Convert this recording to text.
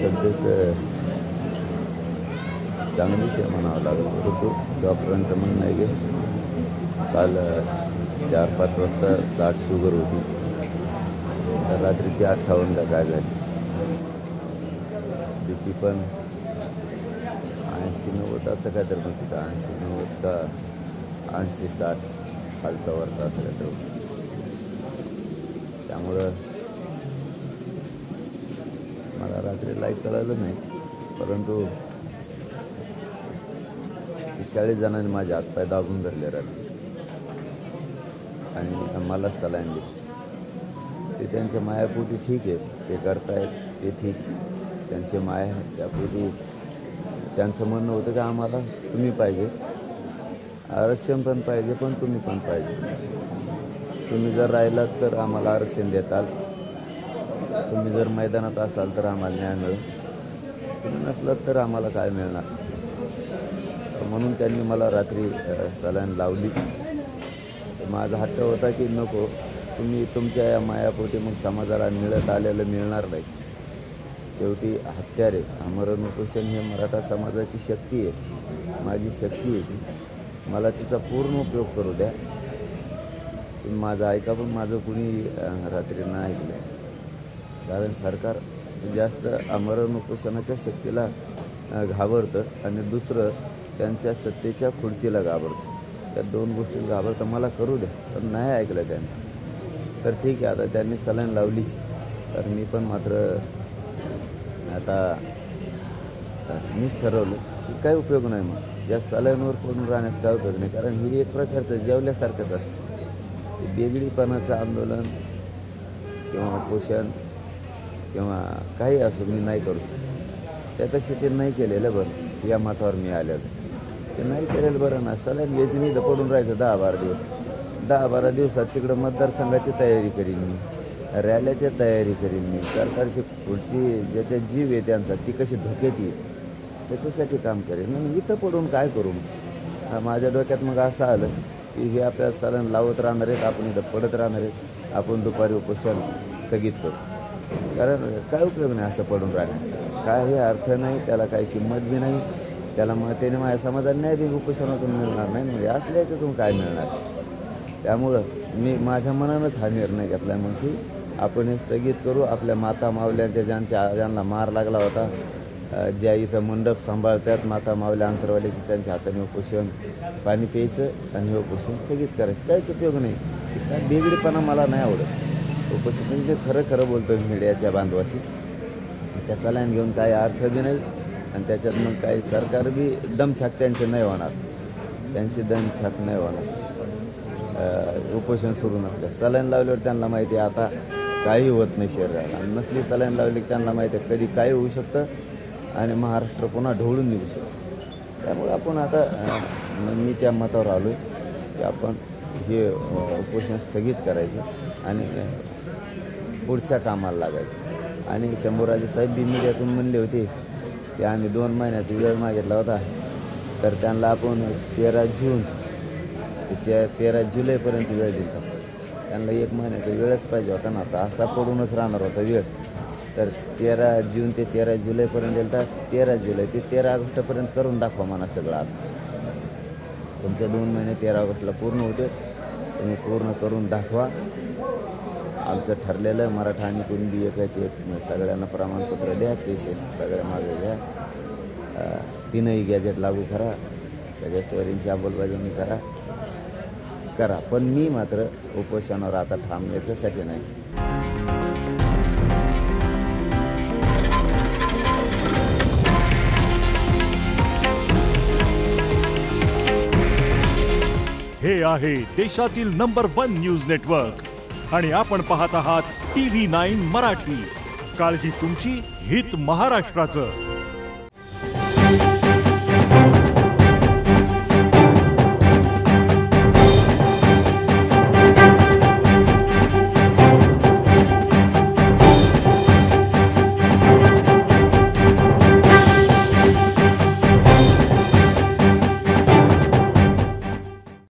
तब्येत चांगलीच आहे म्हणावं लागेल, परंतु डॉक्टरांचं म्हणणं आहे की काल 4-5 वाजता 60 शुगर होती, तर रात्रीची 58 काय झाली. BP पण 80-90 असं काय तर म्हणते, 80-90 का 80-60 खालचा वरचा असं काय तर. त्यामुळं मला रात्री लाईट कळालं नाही, परंतु 40 जणांनी माझे हातपाय दाबून धरले रात्री आणि मला सलाईन दिली. ते त्यांच्या मायापोटी ठीक आहे, ते करतायत ते ठीक, त्यांचे माया त्यापोटी त्यांचं म्हणणं होतं की आम्हाला तुम्ही पाहिजे, आरक्षण पण पाहिजे, पण तुम्ही पण पाहिजे. तुम्ही जर राहिलात तर आम्हाला आरक्षण देताल, तुम्ही जर मैदानात असाल तर आम्हाला न्याय मिळेल, तुम्ही नसलात तर आम्हाला काय मिळणार. म्हणून त्यांनी मला रात्री सलाईन लावली. माझा हट्ट होता की नको, तुम्ही तुमच्या या मायापोटी मग समाजाला मिळत आलेलं मिळणार नाही. शेवटी हत्यारे आमरण उपोषण हे मराठा समाजाची शक्ती आहे, माझी शक्ती आहे ती, मला तिचा पूर्ण उपयोग करू द्या. तुम्ही माझं ऐका, पण माझं कुणी रात्री नाही ऐकलं. कारण सरकार जास्त आमरण उपोषणाच्या शक्तीला घाबरतं आणि दुसरं त्यांच्या सत्तेच्या खुर्चीला घाबरतं. त्या दोन गोष्टी घाबरतं. मला करू द्या, पण नाही ऐकलं त्यांनी. तर ठीक आहे, आता त्यांनी सलाईन लावली, तर मी पण मात्र आता मीच ठरवलं की काही उपयोग नाही. मग या सलाईनवर पडून राहण्यात काय उपयोग नाही, कारण ही एक प्रकारचं जेवल्यासारखंच असतं. बेगडीपणाचं आंदोलन किंवा उपोषण किंवा काही असो मी नाही करू. त्यापेक्षा ते नाही केलेलं बरं. या मतावर मी आलेलं ते नाही केलेलं बरं ना. सलाईन घ्यायची नाही तर पडून राहायचं 10-12 दिवस. 10-12 दिवसात तिकडं मतदारसंघाची तयारी करीन मी, रॅल्याची तयारी करीन मी, सरकारची पुढची ज्याच्या जीव आहे त्यांचा ती कशी धोक्यात येईल त्याच्यासाठी काम करेन. मग इथं पडून काय करू. माझ्या डोक्यात मग असं आलं की हे आपल्या सलाईन लावत राहणार आहेत, आपण इथं पडत राहणार आहेत, आपण दुपारी उपोषण स्थगित करू. कारण काय उपयोग नाही असं पडून राहण्यात, काही अर्थ नाही, त्याला काही किंमत बी नाही. त्याला मग त्याने माझ्या समाजाला न्याय बी उपोषणातून मिळणार नाही, म्हणजे असल्या याच्यातून काय मिळणार. त्यामुळं मी माझ्या मनानंच हा निर्णय घेतला आहे, मग की आपण हे स्थगित करू. आपल्या माता मावल्यांच्या ज्यांना मार लागला होता, ज्या इथं मंडप सांभाळतात माता मावल्या अंतरवाल्याची, त्यांच्या हाताने उपोषण पाणी प्यायचं आणि हे उपोषण स्थगित करायचं. काहीच उपयोग नाही. काय बेगडीपणा मला नाही आवडत. उपोषण म्हणजे खरं बोलतो मीडियाच्या बांधवाशी. त्या सलाईन घेऊन काही अर्थ बी नाही आणि त्याच्यात मग काही सरकार बी दमछाक त्यांचे नाही होणार, त्यांची दमछाक नाही होणार. उपोषण सुरू नसलं, सलाईन लावल्यावर त्यांना माहिती आहे आता काही होत नाही शरीराला, आणि नसली सलाईन लावली त्यांना माहिती आहे कधी काय होऊ शकतं आणि महाराष्ट्र पुन्हा ढवळून निघू शकतो. त्यामुळे आपण आता मी त्या मतावर आलो की आपण हे उपोषण स्थगित करायचं आणि पुढच्या कामाला लागायचं. आणि शंभूराजे साहेब बी मीडियातून म्हणले होते की आम्ही 2 महिन्याचा वेळ मागितला होता, तर त्यांना आपण 13 जून ते 13 जुलैपर्यंत वेळ दिला. त्यांना 1 महिन्याचा वेळच पाहिजे होता ना, आता असा पडूनच राहणार होता वेळ. तर 13 जून ते 13 जुलैपर्यंत दिला, 13 जुलै ते 13 ऑगस्टपर्यंत करून दाखवा म्हणा सगळं. आता तुमचे 2 महिने 13 ऑगस्टला पूर्ण होते, तुम्ही पूर्ण करून दाखवा. आमचं ठरलेलं मराठा आणि कुणबी एक सगळ्यांना प्रमाणपत्र द्या, ते सगळ्या मागे द्या, 3ही गॅजेट लागू करा, त्याच्या स्वारींची अंमलबजावणी करा. पण मी मात्र उपोषणावर आता ठाम याच्यासाठी नाही. हे आहे देशातील नंबर 1 न्यूज नेटवर्क आणि आपण पाहत आहात TV9 मराठी. काळजी तुमची, हित महाराष्ट्राचं.